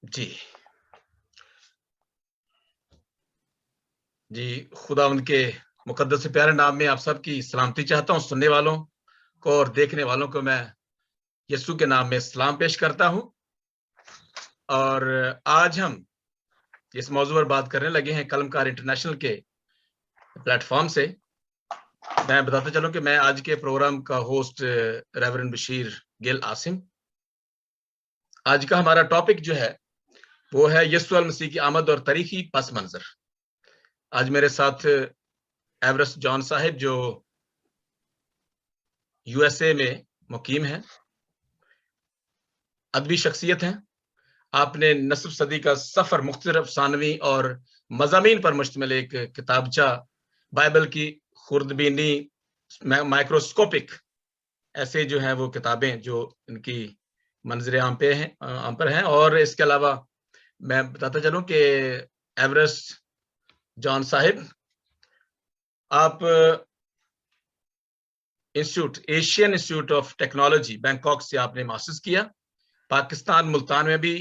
जी, जी, खुदावंद के मुकद्दस से प्यारे नाम में आप सबकी सलामती चाहता हूँ। सुनने वालों को और देखने वालों को मैं यीशु के नाम में सलाम पेश करता हूँ। और आज हम इस मौजू पर बात करने लगे हैं कलमकार इंटरनेशनल के प्लेटफॉर्म से। मैं बताता चलूं कि मैं आज के प्रोग्राम का होस्ट रेवरेंड बशीर गिल आसिम। आज का हमारा टॉपिक जो है वो है यीशु मसीह की आमद और तारीखी पस मंजर। आज मेरे साथ एवरेस्ट जॉन साहिब जो यूएसए में मुकीम है, अदबी शख्सियत हैं। आपने नस्फ सदी का सफर मुख्तलिफ अफसानवी और मज़ामीन पर मुश्तमिल एक किताबचा बाइबल की खुर्दबीनी माइक्रोस्कोपिक ऐसे जो है वो किताबें जो इनकी मंजर आम पर हैं। और इसके अलावा मैं बताता चलूं कि एवरेस्ट जॉन साहिब आप Asian institute of technology Bangkok से आपने मास्टर्स किया। पाकिस्तान मुल्तान में भी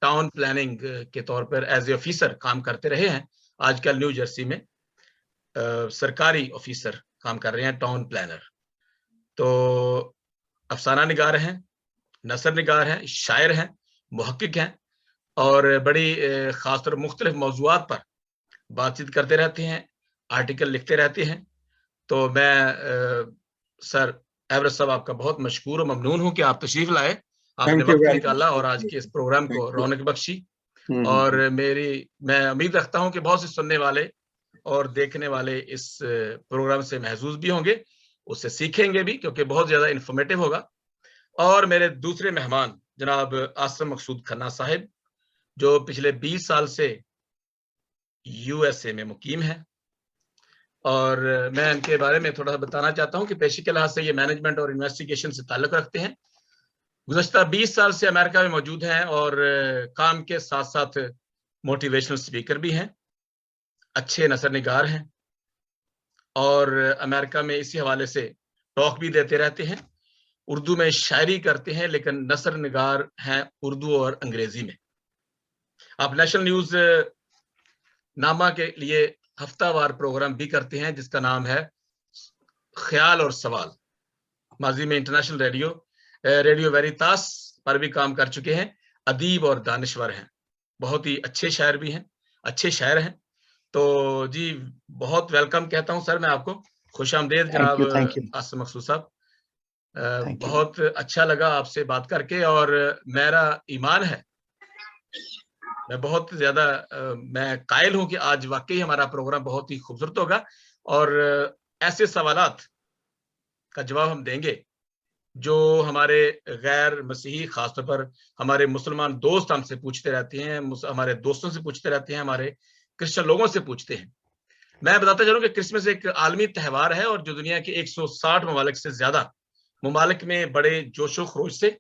टाउन प्लानिंग के तौर पर एज ए ऑफिसर काम करते रहे हैं। आजकल न्यू जर्सी में सरकारी ऑफिसर काम कर रहे हैं, टाउन प्लानर। तो अफसाना निगार हैं, नसर निगार हैं, शायर हैं, मुहक्किक हैं और बड़ी खासतौर मुख्तलिफ मौजूआत पर बातचीत करते रहते हैं, आर्टिकल लिखते रहते हैं। तो मैं सर एवरेस्ट साहब आपका बहुत मशकूर और ममनून हूं कि आप तशरीफ लाए, आपने वक्त निकाला और आज के इस प्रोग्राम को रौनक बख्शी। और मैं उम्मीद रखता हूं कि बहुत से सुनने वाले और देखने वाले इस प्रोग्राम से महसूस भी होंगे, उससे सीखेंगे भी, क्योंकि बहुत ज्यादा इंफॉर्मेटिव होगा। और मेरे दूसरे मेहमान जनाब आसिम मकसूद खन्ना साहिब जो पिछले 20 साल से यूएसए में मुकीम है। और मैं इनके बारे में थोड़ा सा बताना चाहता हूं कि पेशे के लिहाज से ये मैनेजमेंट और इन्वेस्टिगेशन से ताल्लुक रखते हैं। गुज़श्ता 20 साल से अमेरिका में मौजूद हैं और काम के साथ साथ मोटिवेशनल स्पीकर भी हैं, अच्छे नसर निगार हैं और अमेरिका में इसी हवाले से टॉक भी देते रहते हैं। उर्दू में शायरी करते हैं, लेकिन नसर निगार हैं उर्दू और अंग्रेजी में। आप नेशनल न्यूज नामा के लिए हफ्तावार प्रोग्राम भी करते हैं जिसका नाम है ख्याल और सवाल। माजी में इंटरनेशनल रेडियो वेरितास पर भी काम कर चुके हैं। अदीब और दानिश्वर हैं, बहुत ही अच्छे शायर भी हैं, अच्छे शायर हैं। तो जी बहुत वेलकम कहता हूं सर मैं आपको। खुशामदीद जनाब आसिम मकसूद साहब। बहुत अच्छा लगा आपसे बात करके और मेरा ईमान है, मैं बहुत ज्यादा मैं कायल हूं कि आज वाकई हमारा प्रोग्राम बहुत ही खूबसूरत होगा और ऐसे सवालात का जवाब हम देंगे जो हमारे गैर मसीही, खासतौर पर हमारे मुसलमान दोस्त हमसे पूछते रहते हैं, हमारे दोस्तों से पूछते रहते हैं, हमारे क्रिश्चियन लोगों से पूछते हैं। मैं बताता चलूं कि क्रिसमस एक आलमी त्यौहार है और जो दुनिया के 160 ममालिक से ज्यादा ममालिक में बड़े जोशो खरोश से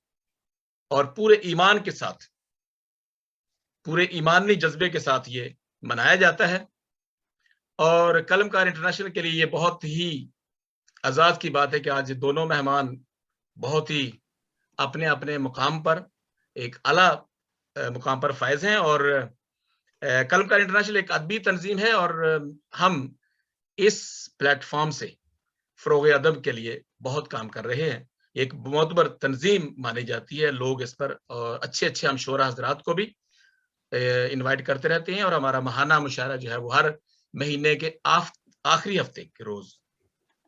और पूरे ईमान के साथ, पूरे ईमानी जज्बे के साथ ये मनाया जाता है। और कलमकार इंटरनेशनल के लिए ये बहुत ही आजाद की बात है कि आज दोनों मेहमान बहुत ही अपने अपने मुकाम पर एक आला मुकाम पर फायज हैं। और कलमकार इंटरनेशनल एक अदबी तंजीम है और हम इस प्लेटफॉर्म से फरोग अदब के लिए बहुत काम कर रहे हैं। एक मोतबर तंजीम मानी जाती है, लोग इस पर और अच्छे अच्छे हम शोरा हजरात को भी इनवाइट करते रहते हैं और हमारा महाना मुशायरा जो है वो हर महीने के आखिरी हफ्ते के रोज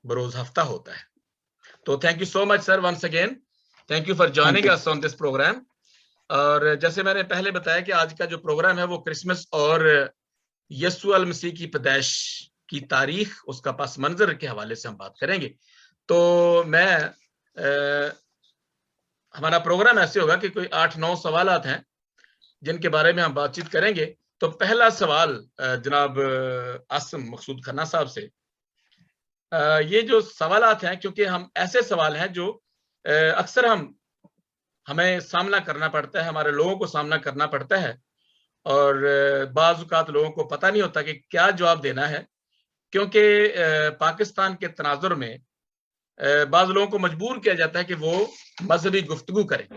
बरोज हफ्ता होता है। तो thank you so much sir, once again thank you for joining us on this programme. और जैसे मैंने पहले बताया कि आज का जो प्रोग्राम है वो क्रिसमस और यीशु अल मसीह की पैदाइश की तारीख, उसका पस मंजर के हवाले से हम बात करेंगे। तो मैं हमारा प्रोग्राम ऐसे होगा कि कोई 8-9 सवालात हैं जिनके बारे में हम बातचीत करेंगे। तो पहला सवाल जनाब आसिम मकसूद खन्ना साहब से, ये जो सवालात हैं, क्योंकि हम ऐसे सवाल हैं जो अक्सर हमें सामना करना पड़ता है, हमारे लोगों को सामना करना पड़ता है और बाज़ औक़ात लोगों को पता नहीं होता कि क्या जवाब देना है, क्योंकि पाकिस्तान के तनाजुर में बाज़ लोगों को मजबूर किया जाता है कि वो मजहबी गुफ्तगू करें।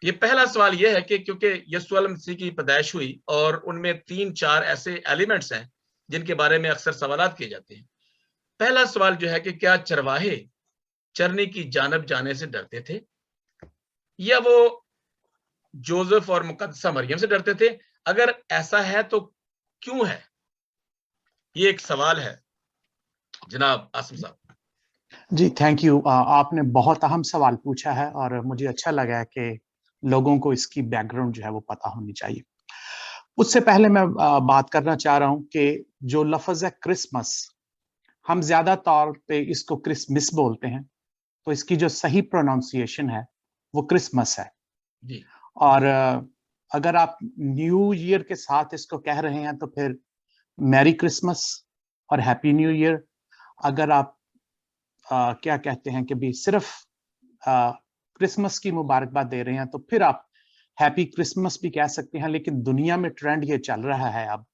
ये पहला सवाल ये है कि क्योंकि यीशु अलैहि मसीह की पैदाइश हुई और उनमें 3-4 ऐसे एलिमेंट्स हैं जिनके बारे में अक्सर सवालात किए जाते हैं। पहला सवाल जो है कि क्या चरवाहे चरने की जानब जाने से डरते थे, या वो जोसेफ और मुकद्दसा मरियम से डरते थे? अगर ऐसा है तो क्यों है? ये एक सवाल है जनाब आसिम साहब। जी, थैंक यू। आपने बहुत अहम सवाल पूछा है और मुझे अच्छा लगा है कि लोगों को इसकी बैकग्राउंड जो है वो पता होनी चाहिए। उससे पहले मैं बात करना चाह रहा हूं कि जो लफ्ज है क्रिसमस, हम ज्यादा तौर पे इसको क्रिसमस बोलते हैं, तो इसकी जो सही प्रोनाउंसिएशन है वो क्रिसमस है। जी। और अगर आप न्यू ईयर के साथ इसको कह रहे हैं तो फिर मैरी क्रिसमस और हैप्पी न्यू ईयर। अगर आप क्या कहते हैं कि भी सिर्फ क्रिसमस की मुबारकबाद दे रहे हैं तो फिर आप हैप्पी क्रिसमस भी कह सकते हैं। लेकिन दुनिया में ट्रेंड ये चल रहा है अब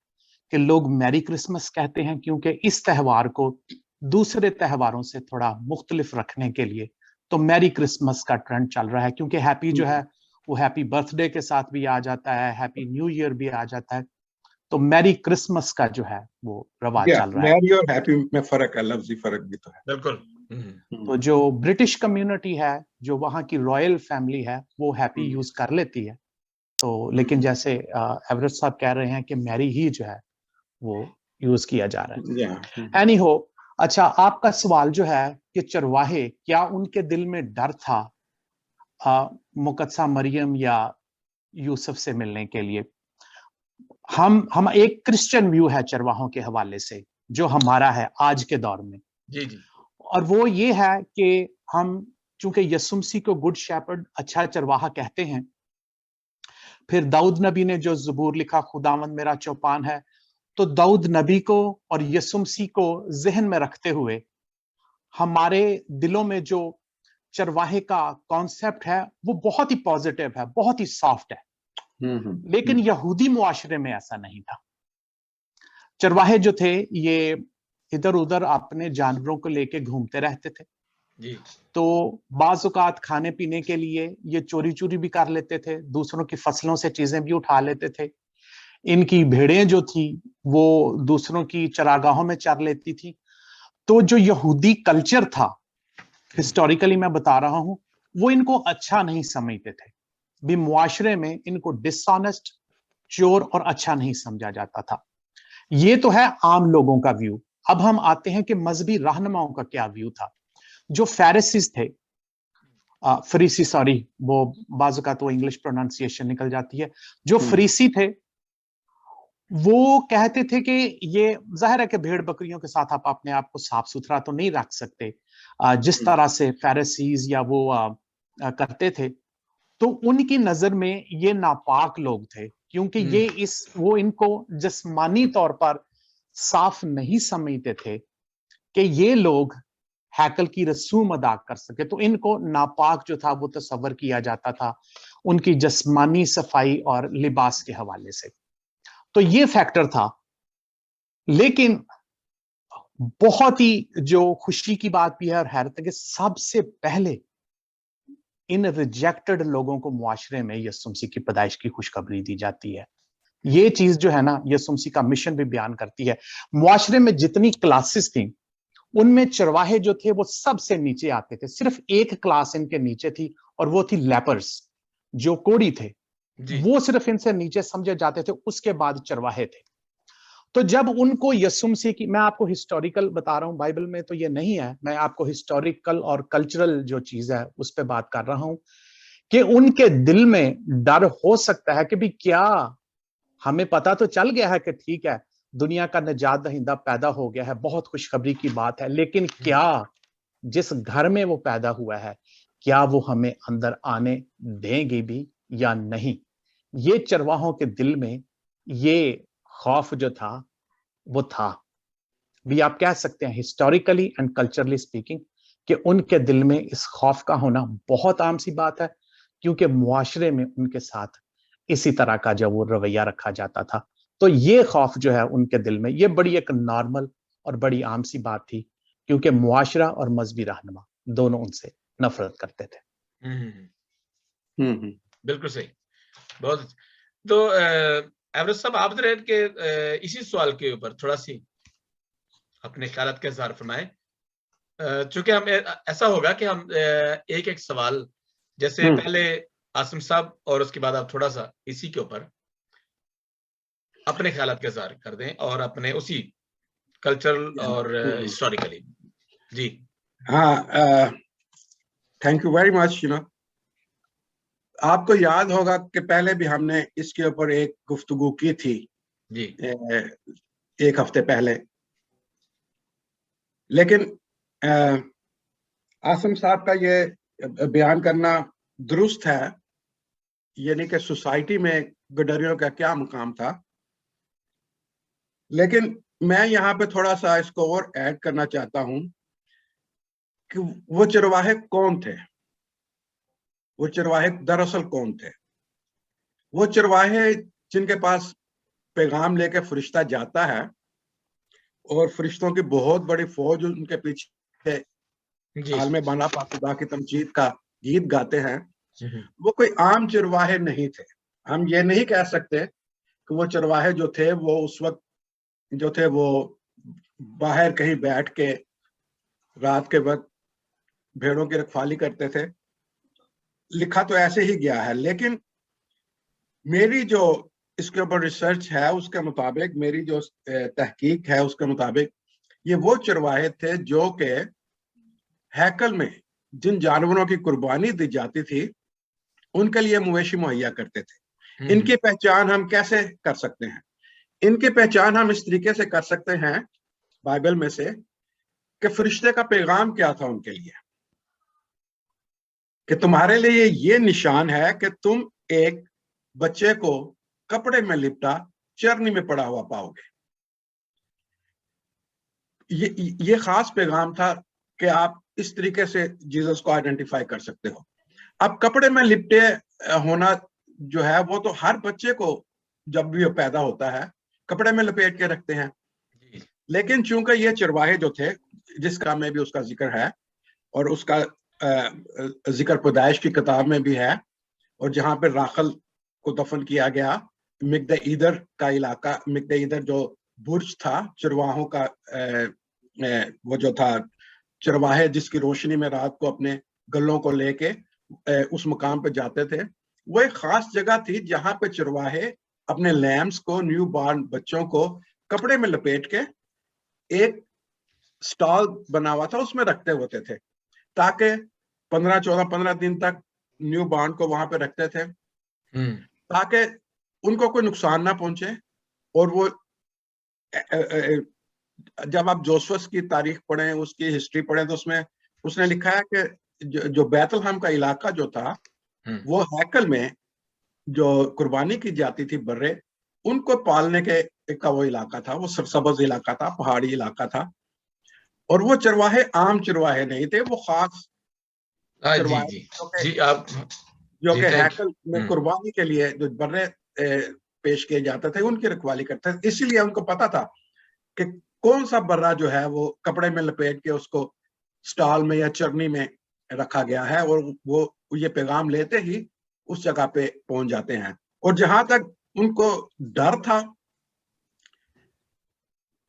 कि लोग मैरी क्रिसमस कहते हैं, क्योंकि इस त्यौहार को दूसरे त्योहारों से थोड़ा मुख्तलिफ रखने के लिए तो मैरी क्रिसमस का ट्रेंड चल रहा है। क्योंकि हैप्पी जो है वो हैप्पी बर्थडे के साथ भी आ जाता है, हैप्पी न्यू ईयर भी आ जाता है, तो मैरी क्रिसमस का जो है वो रवाज चल रहा है। मैरी और हैप्पी में फर्क है, लफ्जी फर्क भी तो है। बिल्कुल। तो जो ब्रिटिश कम्युनिटी है, जो वहाँ की रॉयल फैमिली है, वो हैप्पी यूज कर लेती है। तो लेकिन जैसे एवरेट साहब कह रहे हैं कि मैरी ही जो है वो यूज किया जा रहा है। एनी हो, अच्छा, आपका सवाल जो है कि चरवाहे, क्या उनके दिल में डर था मुकद्दसा मरियम या यूसुफ से मिलने के लिए? हम एक क्रिश्चियन व्यू है चरवाहों के हवाले से जो हमारा है आज के दौर में। जी जी। और वो ये है कि हम चूंकि यीशु मसीह को गुड शेपर्ड, अच्छा चरवाहा कहते हैं, फिर दाऊद नबी ने जो ज़बूर लिखा, खुदावंद मेरा चौपान है, तो दाऊद नबी को और यीशु मसीह को जहन में रखते हुए हमारे दिलों में जो चरवाहे का कॉन्सेप्ट है वो बहुत ही पॉजिटिव है, बहुत ही सॉफ्ट है। लेकिन यहूदी मुआशरे में ऐसा नहीं था। चरवाहे जो थे ये इधर उधर अपने जानवरों को लेके घूमते रहते थे जी। तो बाज़ औक़ात खाने पीने के लिए ये चोरी चोरी भी कर लेते थे, दूसरों की फसलों से चीजें भी उठा लेते थे। इनकी भेड़ें जो थी वो दूसरों की चरागाहों में चर लेती थी। तो जो यहूदी कल्चर था, हिस्टोरिकली मैं बता रहा हूं, वो इनको अच्छा नहीं समझते थे। भी मुआशरे में इनको डिसऑनेस्ट, चोर और अच्छा नहीं समझा जाता था। ये तो है आम लोगों का व्यू। अब हम आते हैं कि मजहबी रहनुमाओं का क्या व्यू था। जो फैरिसीज थे, फरीसी, सॉरी, वो बाज़ का तो इंग्लिश प्रोनाउंसिएशन निकल जाती है, जो फरीसी थे वो कहते थे कि ये जाहिर है कि भेड़ बकरियों के साथ आप अपने आप को साफ सुथरा तो नहीं रख सकते जिस तरह से फैरिसीज या वो करते थे। तो उनकी नजर में ये नापाक लोग थे, क्योंकि ये वो इनको जिस्मानी तौर पर साफ नहीं समझते थे कि ये लोग हैकल की रसूम अदा कर सके। तो इनको नापाक जो था वो तस्वर किया जाता था उनकी जिस्मानी सफाई और लिबास के हवाले से। तो ये फैक्टर था। लेकिन बहुत ही जो खुशी की बात भी है और हैरत है कि सबसे पहले इन रिजेक्टेड लोगों को मुआशरे में यीशु मसीह की पैदाइश की खुशखबरी दी जाती है। ये चीज जो है ना, यीशु मसीह का मिशन भी बयान करती है। मुआशरे में जितनी क्लासेस थी उनमें चरवाहे जो थे वो सबसे नीचे आते थे। सिर्फ एक क्लास इनके नीचे थी और वो थी लेपर्स, जो कोढ़ी थे। वो सिर्फ इनसे नीचे समझे जाते थे, उसके बाद चरवाहे थे। तो जब उनको यीशु मसीह की, मैं आपको हिस्टोरिकल बता रहा हूं, बाइबल में तो ये नहीं है, मैं आपको हिस्टोरिकल और कल्चरल जो चीज है उस पर बात कर रहा हूं कि उनके दिल में डर हो सकता है कि भी क्या, हमें पता तो चल गया है कि ठीक है दुनिया का निजात दहिंदा पैदा हो गया है, बहुत खुशखबरी की बात है, लेकिन क्या जिस घर में वो पैदा हुआ है क्या वो हमें अंदर आने देंगे भी या नहीं? ये चरवाहों के दिल में ये खौफ जो था वो था भी। आप कह सकते हैं हिस्टोरिकली एंड कल्चरली स्पीकिंग कि उनके दिल में इस खौफ का होना बहुत आम सी बात है, क्योंकि मुआशरे में उनके साथ इसी तरह का जो वो रवैया रखा जाता था। तो ये खौफ जो है उनके दिल में, ये बड़ी एक नॉर्मल और बड़ी आम सी बात थी, क्योंकि मुआशरा और मजहबी रहनुमा दोनों उनसे नफरत करते थे। बिल्कुल सही, बहुत। तो एवरेस्ट साहब, आप जरा के इसी सवाल के ऊपर थोड़ा सी अपने ख्यालात का इज़हार फरमाएं। चूंकि हम ऐसा होगा कि हम एक एक सवाल, जैसे पहले आसिम साहब और उसके बाद आप थोड़ा सा इसी के ऊपर अपने ख्यालात का इज़हार कर दें और अपने उसी कल्चरल और हिस्टोरिकली। जी हाँ, थैंक यू वेरी मच। आपको याद होगा कि पहले भी हमने इसके ऊपर एक गुफ्तगू की थी जी, एक हफ्ते पहले, लेकिन आसिम साहब का ये बयान करना दुरुस्त है, यानी कि सोसाइटी में गडरियों का क्या मुकाम था। लेकिन मैं यहाँ पे थोड़ा सा इसको और ऐड करना चाहता हूँ कि वो चरवाहे कौन थे। वो चरवाहे दरअसल कौन थे? वो चरवाहे जिनके पास पैगाम लेके फरिश्ता जाता है और फरिश्तों की बहुत बड़ी फौज उनके पीछे आलमे बना खुदा की तमजीद का गीत गाते हैं, वो कोई आम चरवाहे नहीं थे। हम ये नहीं कह सकते कि वो चरवाहे जो थे वो उस वक्त जो थे वो बाहर कहीं बैठ के रात के वक्त भेड़ों की रखवाली करते थे। लिखा तो ऐसे ही गया है, लेकिन मेरी जो इसके ऊपर रिसर्च है उसके मुताबिक, मेरी जो तहकीक है उसके मुताबिक, ये वो चरवाहे थे जो कि हैकल में जिन जानवरों की कुर्बानी दी जाती थी उनके लिए मवेशी मुहैया करते थे। इनकी पहचान हम कैसे कर सकते हैं? इनकी पहचान हम इस तरीके से कर सकते हैं बाइबल में से कि फरिश्ते का पैगाम क्या था उनके लिए, कि तुम्हारे लिए ये निशान है कि तुम एक बच्चे को कपड़े में लिपटा चरनी में पड़ा हुआ पाओगे। ये खास पैगाम था कि आप इस तरीके से जीसस को आइडेंटिफाई कर सकते हो। अब कपड़े में लिपटे होना जो है वो तो हर बच्चे को जब भी वो पैदा होता है कपड़े में लपेट के रखते हैं, लेकिन चूंकि ये चरवाहे जो थे जिसका में भी उसका जिक्र है और उसका जिक्र पैदाइश की किताब में भी है, और जहां पर राखल को दफन किया गया मिग्दे ईदर का इलाका, मिग्दे ईदर जो बुर्ज था चरवाहों का, वो जो था चरवाहे जिसकी रोशनी में रात को अपने गलों को लेके उस मुकाम पे जाते थे, वो एक खास जगह थी जहां पे चरवाहे अपने लैम्स को, न्यू बॉर्न बच्चों को कपड़े में लपेट के एक स्टॉल बना हुआ था उसमें रखते होते थे, ताकि 15 दिन तक न्यू बॉर्न को वहां पे रखते थे ताकि उनको कोई नुकसान ना पहुंचे। और वो जब आप जोसेफ की तारीख पढ़ें, उसकी हिस्ट्री पढ़ें, तो उसमें उसने लिखा है कि जो बैतलहम का इलाका जो था वो हैकल में जो कुर्बानी की जाती थी बर्रे, उनको पालने के का वो इलाका था, वो सरसब्ज इलाका था, पहाड़ी इलाका था। और वो चरवाहे आम चरवाहे नहीं थे, वो खास चरवाहे जो कि हैकल में कुर्बानी के लिए जो बर्रे पेश किए जाते थे उनकी रखवाली करते थे। इसीलिए उनको पता था कि कौन सा बर्रा जो है वो कपड़े में लपेट के उसको स्टॉल में या चरनी में रखा गया है, और वो ये पैगाम लेते ही उस जगह पे पहुंच जाते हैं। और जहां तक उनको डर था,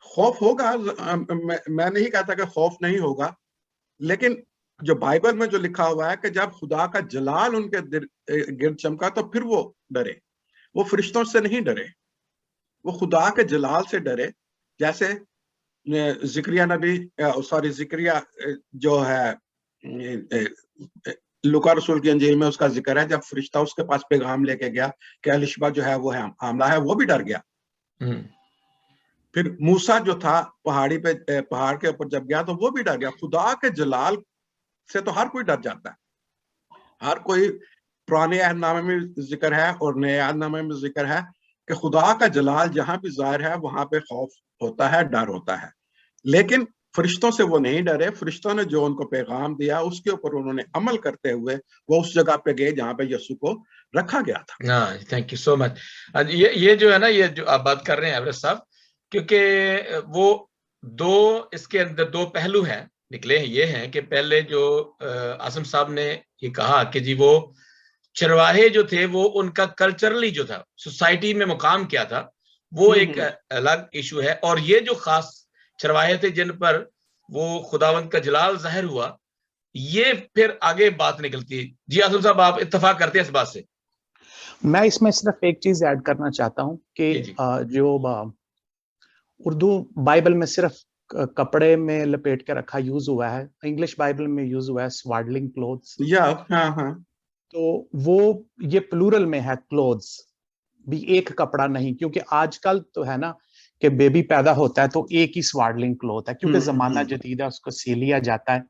खौफ होगा, मैं नहीं कहता कि खौफ नहीं होगा, लेकिन जो बाइबल में जो लिखा हुआ है कि जब खुदा का जलाल उनके गिर्द चमका तो फिर वो डरे। वो फरिश्तों से नहीं डरे, वो खुदा के जलाल से डरे। जैसे जिक्रिया नबी, सॉरी जिक्रिया जो है लुका रसूल की अंजील में उसका जिक्र है, जब फरिश्ता उसके पास पैगाम लेके गया कि अलिशबा जो है वो है हमला है, वो भी डर गया। फिर मूसा जो था पहाड़ी पे, पहाड़ के ऊपर जब गया तो वो भी डर गया। खुदा के जलाल से तो हर कोई डर जाता है, हर कोई। पुराने अहदनामे में जिक्र है और नए अहदनामे में जिक्र है कि खुदा का जलाल जहां भी जाहिर है वहां पे खौफ होता है, डर होता है। लेकिन फरिश्तों से वो नहीं डरे। फरिश्तों ने जो उनको पैगाम दिया उसके ऊपर उन्होंने अमल करते हुए वो उस जगह पे गए जहां पे यीशु को रखा गया था। Thank you so much. ये जो है ना, ये जो आप बात कर रहे हैं एवरेस्ट साहब, क्योंकि वो दो, इसके अंदर दो पहलू हैं निकले हैं। ये हैं कि पहले जो आसिम साहब ने ये कहा कि जी वो चरवाहे जो थे वो उनका कल्चरली जो था, सोसाइटी में मुकाम क्या था, वो एक अलग इशू है। और ये जो खास चरवाहे थे जिन पर वो खुदावंद का जलाल जाहिर हुआ, ये फिर आगे बात निकलती है। जी आसिम साहब, आप इत्तेफाक करते हैं इस बात से? मैं इसमें सिर्फ एक चीज ऐड करना चाहता हूं कि जो उर्दू बाइबल में सिर्फ कपड़े में लपेट के रखा यूज हुआ है, इंग्लिश बाइबल में यूज हुआ है स्वाडलिंग क्लोथ्स। हाँ। तो वो ये प्लूरल में है, क्लोथ्स भी, एक कपड़ा नहीं। क्योंकि आजकल तो है ना कि बेबी पैदा होता है तो एक ही स्वाडलिंग क्लोथ है, क्योंकि जमाना जदीद है, उसको सी लिया जाता है।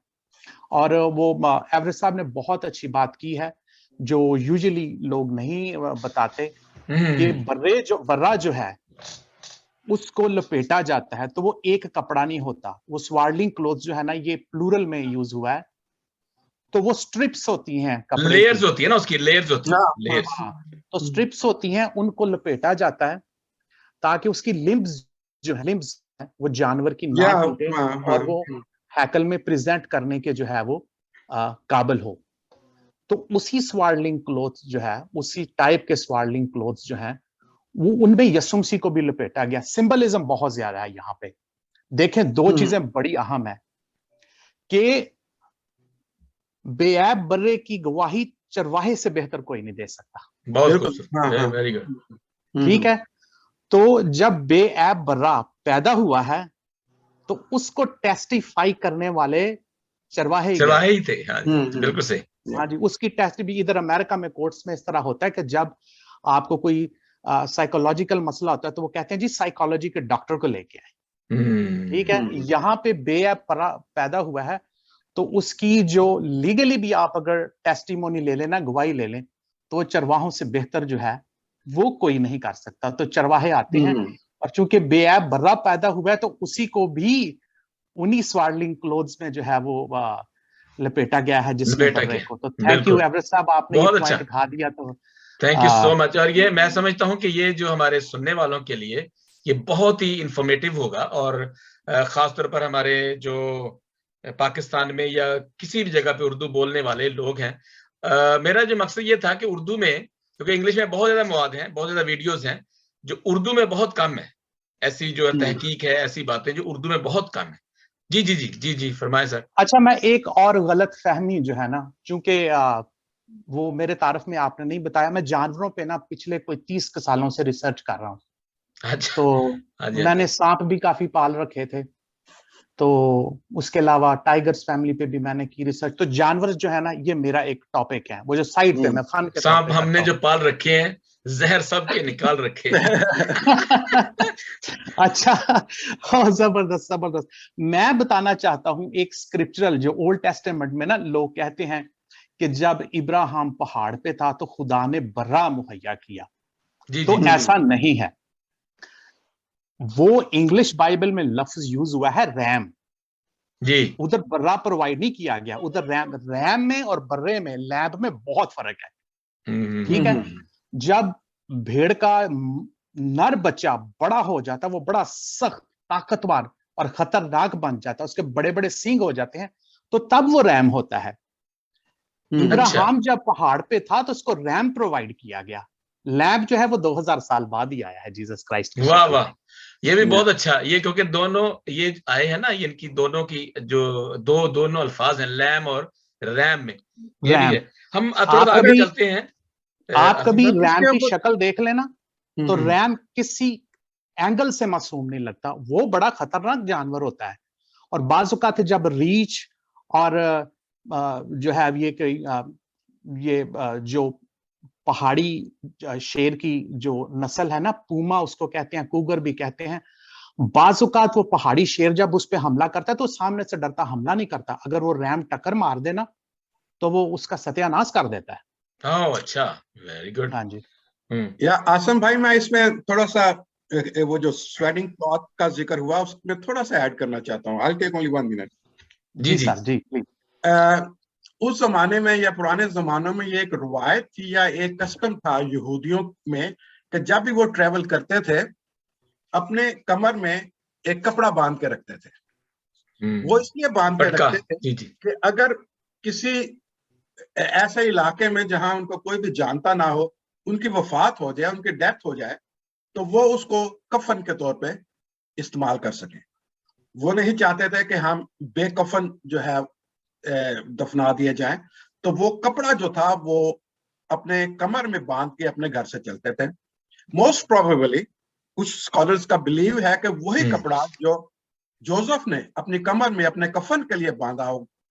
और वो एवरेज साहब ने बहुत अच्छी बात की है जो यूजुअली लोग नहीं बताते, कि बर्रा जो है उसको लपेटा जाता है तो वो एक कपड़ा नहीं होता। वो स्वाडलिंग क्लोथ जो है ना, ये प्लूरल में यूज हुआ है। तो वो स्ट्रिप्स होती हैं कपड़े लेयर्स की, होती है ना, उसकी लेयर्स होती है, लेयर्स। तो स्ट्रिप्स होती हैं, उनको लपेटा जाता है ताकि उसकी लिम्ब्स जो है, लिम्ब्स वो जानवर की ना टूटे और वो हैकल में प्रेजेंट करने के जो है वो काबिल हो। तो उसी स्वाडलिंग क्लोथ जो है, उसी टाइप के स्वाडलिंग क्लोथ जो है, वो उनमें यीशु मसीह को भी लपेटा गया। सिंबलिज्म बहुत ज्यादा है यहाँ पे। देखें, दो चीजें बड़ी अहम है कि बेऐब बर्रे की गवाही चरवाहे से बेहतर कोई नहीं दे सकता। बहुत खूबसूरत, वेरी गुड। ठीक है, तो जब बेऐब बर्रा पैदा हुआ है तो उसको टेस्टिफाई करने वाले चरवाहे ही थे। हाँ जी, बिल्कुल सही। हाँ जी, उसकी टेस्ट भी इधर अमेरिका में कोर्ट्स में इस तरह होता है कि जब आपको कोई साइकोलॉजिकल मसला होता है तो वो कहते हैं जी साइकोलॉजी के डॉक्टर को लेके आए। ठीक है, यहाँ पे बेऐब पैदा हुआ है तो उसकी जो लीगली भी आप अगर टेस्टिमोनी ले लेना, गवाही ले लें, तो चरवाहों से बेहतर जो है वो कोई नहीं कर सकता। तो चरवाहे आते हैं, और चूंकि बेऐब बर्रा पैदा हुआ है तो उसी को भी उन्हीं स्वाडलिंग क्लोथ्स में जो है वो लपेटा गया है जिसमें बर्रे को। तो थैंक यू एवरेज साहब, आपने ये पॉइंट उठा दिया। तो थैंक यू सो मच। और ये मैं समझता हूं कि ये जो हमारे सुनने वालों के लिए ये बहुत ही इंफॉर्मेटिव होगा, और खासतौर पर हमारे जो पाकिस्तान में या किसी भी जगह पे उर्दू बोलने वाले लोग हैं। मेरा जो मकसद ये था कि उर्दू में, क्योंकि इंग्लिश में बहुत ज्यादा मवाद हैं, बहुत ज्यादा वीडियोस हैं, जो उर्दू में बहुत कम है, ऐसी जो तहकीक है, ऐसी बातें जो उर्दू में बहुत कम है। जी जी जी जी जी, फरमाए सर। अच्छा, मैं एक और गलत फहमी जो है ना, चूंकि वो मेरे तारफ में आपने नहीं बताया, मैं जानवरों पे ना पिछले कोई 30 सालों से रिसर्च कर रहा हूँ। अच्छा। तो मैंने सांप भी काफी पाल रखे थे, तो उसके अलावा टाइगर्स फैमिली पे भी मैंने की रिसर्च। तो जानवर जो है ना, ये मेरा एक टॉपिक है, वो जो साइड पे मैं फन के सांप हमने जो पाल रखे हैं, जहर सबके निकाल रखे हैं। अच्छा, जबरदस्त जबरदस्त। मैं बताना चाहता हूं एक स्क्रिप्चरल, जो ओल्ड टेस्टामेंट में ना लोग कहते हैं कि जब इब्राहिम पहाड़ पे था तो खुदा ने बर्रा मुहैया किया। तो ऐसा नहीं है। वो इंग्लिश बाइबल में लफ्ज यूज हुआ है रैम जी, उधर बर्रा प्रोवाइड नहीं किया गया। उधर रैम में और बर्रे में, लैब में बहुत फर्क है। ठीक है, जब भेड़ का नर बच्चा बड़ा हो जाता, वो बड़ा सख्त, ताकतवर और खतरनाक बन जाता, उसके बड़े बड़े सींग हो जाते हैं, तो तब वो रैम होता है। इब्राहिम जब पहाड़ पे था तो उसको रैम प्रोवाइड किया गया। लैब जो है वो 2000 साल बाद ही आया है जीसस क्राइस्ट। वाह वाह, ये भी बहुत अच्छा। ये क्योंकि दोनों ये आए हैं ना, इनकी दोनों की जो दोनों अल्फाज हैं, लैम और रैम में, ये भी है। हम थोड़ा आगे चलते हैं। आप कभी रैम की शक्ल देख लेना, तो रैम किसी एंगल से मासूम नहीं लगता, वो बड़ा खतरनाक जानवर होता है। और बाज़ औक़ात जब रीछ और जो है ये जो पहाड़ी शेर की जो नस्ल है ना, पूमा उसको कहते हैं, कूगर भी कहते हैं, बाज़ औक़ात वो पहाड़ी शेर जब उस पे हमला करता है तो सामने से डरता हमला नहीं करता। अगर वो रैम टक्कर मार देना तो वो उसका सत्यानाश कर देता है। अच्छा, वेरी गुड। हाँ जी। या आसम भाई, मैं इसमें थोड़ा सा वो जो स्वेडिंग क्लॉथ का जिक्र हुआ उसमें थोड़ा सा ऐड करना चाहता हूँ। I'll take only 1 minute। जी सर, जी प्लीज। उस जमाने में या पुराने जमानों में ये एक रवायत थी या एक कस्टम था यहूदियों में कि जब भी वो ट्रेवल करते थे अपने कमर में एक कपड़ा बांध के रखते थे। वो इसलिए बांध के रखते थे कि अगर किसी ऐसे इलाके में जहां उनको कोई भी जानता ना हो, उनकी वफात हो जाए, उनकी डेथ हो जाए, तो वो उसको कफन के तौर पे इस्तेमाल कर सकें। वो नहीं चाहते थे कि हम बेकफन जो है दफना दिए जाए, तो वो कपड़ा जो था वो अपने कमर में बांध के अपने घर से चलते थे। मोस्ट प्रोबेबली कुछ स्कॉलर्स का बिलीव है कि वही कपड़ा जो जोसेफ ने अपनी कमर में अपने कफन के लिए बांधा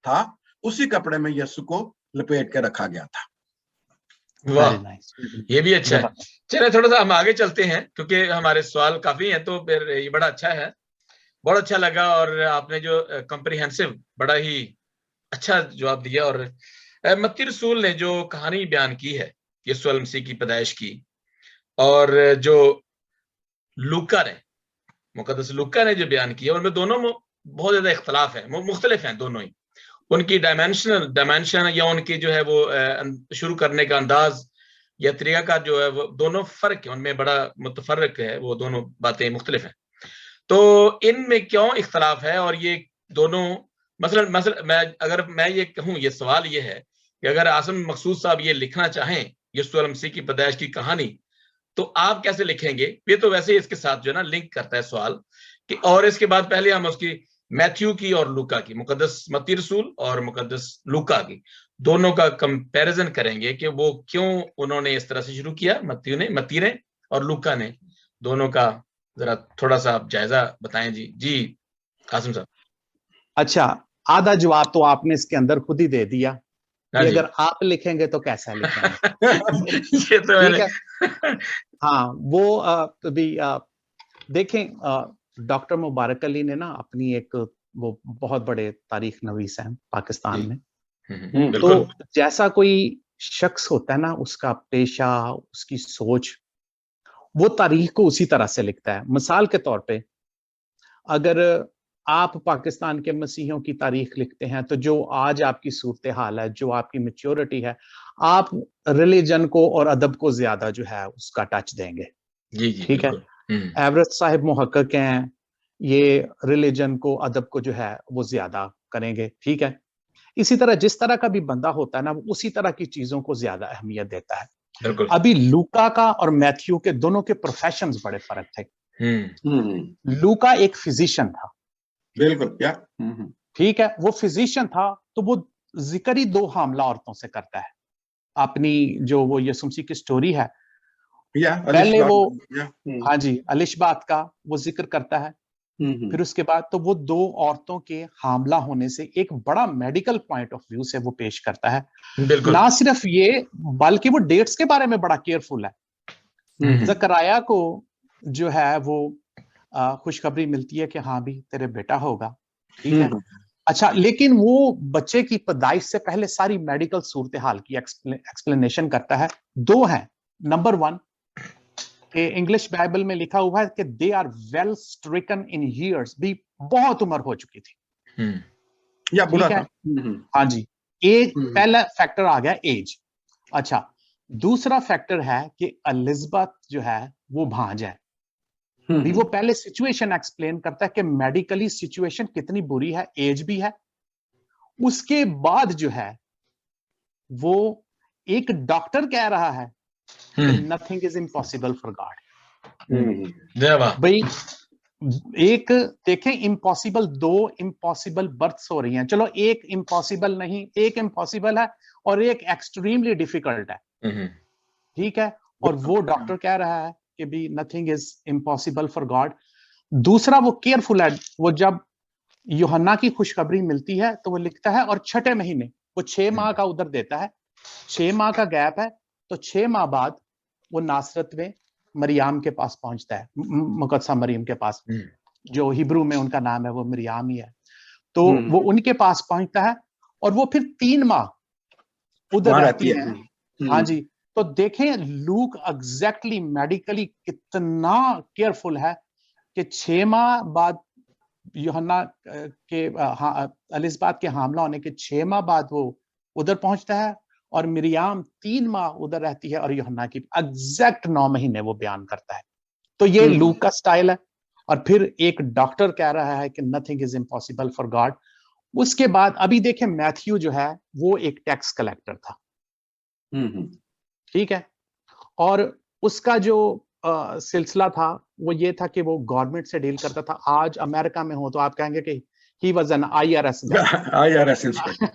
था, उसी कपड़े में यीशु को लपेट के रखा गया था। वाह, nice. ये भी अच्छा है। चलिए थोड़ा सा हम आगे चलते हैं, क्योंकि हमारे सवाल काफी हैं, तो फिर ये बड़ा अच्छा है, बहुत अच्छा लगा। और आपने जो कॉम्प्रिहेंसिव बड़ा ही अच्छा जवाब दिया। और मत्ती रसूल ने जो कहानी बयान की है यीशु अलैहि मसीह की पैदाइश की, और जो लूका ने, मुकद्दस लूका ने जो बयान किया, उनमें दोनों में बहुत ज्यादा इख्तलाफ है, मुख्तलिफ हैं दोनों ही। उनकी डायमेंशन या उनकी जो है वो शुरू करने का अंदाज या तरीका जो है, वो दोनों फर्क है, उनमें बड़ा मुतफर्रिक है, वो दोनों बातें मुख्तलिफ हैं। तो इनमें क्यों इख्तलाफ है? और ये दोनों अगर मैं ये कहूँ, ये सवाल ये है कि अगर आसिम मकसूद साहब ये लिखना चाहें यीशु अलैहि मसीह की पैदाइश की कहानी, तो आप कैसे लिखेंगे? ये तो वैसे ही इसके साथ जो है ना लिंक करता है सवाल कि, और इसके बाद पहले हम उसकी मैथ्यू की और लूका की, मुकद्दस मत्ती रसूल और मुकद्दस लूका की, दोनों का कंपैरिजन करेंगे कि वो क्यों उन्होंने इस तरह से शुरू किया, मत्ती ने और लूका ने, दोनों का जरा थोड़ा सा आप जायजा बताएं। जी कासिम साहब। अच्छा, आधा जवाब तो आपने इसके अंदर खुद ही दे दिया कि अगर आप लिखेंगे तो कैसा लिखेंगे। ये तो ठीक है। हाँ, वो देखें, डॉक्टर मुबारक अली ने ना अपनी एक, वो बहुत बड़े तारीख नवीस हैं पाकिस्तान में। तो जैसा कोई शख्स होता है ना, उसका पेशा, उसकी सोच, वो तारीख को उसी तरह से लिखता है। मिसाल के तौर पे अगर आप पाकिस्तान के मसीहियों की तारीख लिखते हैं, तो जो आज आपकी सूरत हाल है, जो आपकी मैच्योरिटी है, आप रिलीजन को और अदब को ज्यादा जो है उसका टच देंगे। जी, ठीक है। एवरेस्ट साहिब मुहक्किक हैं, ये रिलीजन को, अदब को जो है वो ज्यादा करेंगे। ठीक है। इसी तरह जिस तरह का भी बंदा होता है ना, वो उसी तरह की चीजों को ज्यादा अहमियत देता है। अभी लूका का और मैथ्यू के दोनों के प्रोफेशंस बड़े फर्क थे। लूका एक फिजिशियन था। बिल्कुल, क्या ठीक है, वो फिजिशियन था, तो वो जिक्र ही 2 हामला औरतों से करता है। अपनी जो वो यीशु मसीह की स्टोरी है, पहले वो हाँ जी अलिशबात का वो जिक्र करता है, फिर उसके बाद तो वो 2 औरतों के हामला होने से एक बड़ा मेडिकल पॉइंट ऑफ व्यू से वो पेश करता है। ना सिर्फ ये, बल्कि वो डेट्स के बारे में बड़ा केयरफुल है। जकराया को जो है वो खुशखबरी मिलती है कि हाँ भी तेरे बेटा होगा। ठीक है। अच्छा, लेकिन वो बच्चे की पैदाइश से पहले सारी मेडिकल सूरत हाल की एक्सप्लेनेशन करता है। 2 हैं। नंबर 1 कि इंग्लिश बाइबल में लिखा हुआ है कि they are well stricken in years, भी बहुत उम्र हो चुकी थी। या बुरा था। हाँ जी, एज पहला फैक्टर आ गया, एज। अच्छा, दूसरा फैक्टर है कि एलिजाबेथ जो है वो भांज है। भी वो पहले सिचुएशन एक्सप्लेन करता है कि मेडिकली सिचुएशन कितनी बुरी है, एज भी है। उसके बाद जो है वो एक डॉक्टर कह रहा है nothing is impossible for God. भाई एक देखें, इम्पॉसिबल, 2 इम्पॉसिबल बर्थ्स हो रही हैं। चलो एक इम्पॉसिबल नहीं, एक इम्पॉसिबल है और एक एक्सट्रीमली डिफिकल्ट है। ठीक है। और वो डॉक्टर कह रहा है कि भी nothing is impossible for God. दूसरा वो केयरफुल है, वो जब यूहन्ना की खुशखबरी मिलती है तो वो लिखता है, और 6ठे महीने, वो 6 माह का उधर देता है, 6 माह का गैप है, तो 6 माह बाद वो नासरत में मरियम के पास पहुंचता है, मुकद्दसा मरियम के पास, जो हिब्रू में उनका नाम है वो मरियम ही है। तो वो उनके पास पहुंचता है और वो फिर 3 माह उधर रहती है। हाँ जी। तो देखें लूक एग्जैक्टली मेडिकली कितना केयरफुल है कि 6 माह बाद यूहन्ना के एलिजाबेथ के हामला होने के 6 माह बाद वो उधर पहुंचता है, और मरियम 3 माह उधर रहती है, और यूहन्ना की एग्जैक्ट 9 महीने वो बयान करता है। तो ये लूक का स्टाइल है। और फिर एक डॉक्टर कह रहा है कि nothing is impossible for God. उसके बाद अभी देखें मैथ्यू जो है वो एक टैक्स कलेक्टर था, ठीक है, और उसका जो सिलसिला था वो ये था कि वो गवर्नमेंट से डील करता था। आज अमेरिका में हो तो आप कहेंगे कि he was an IRS IRS inspector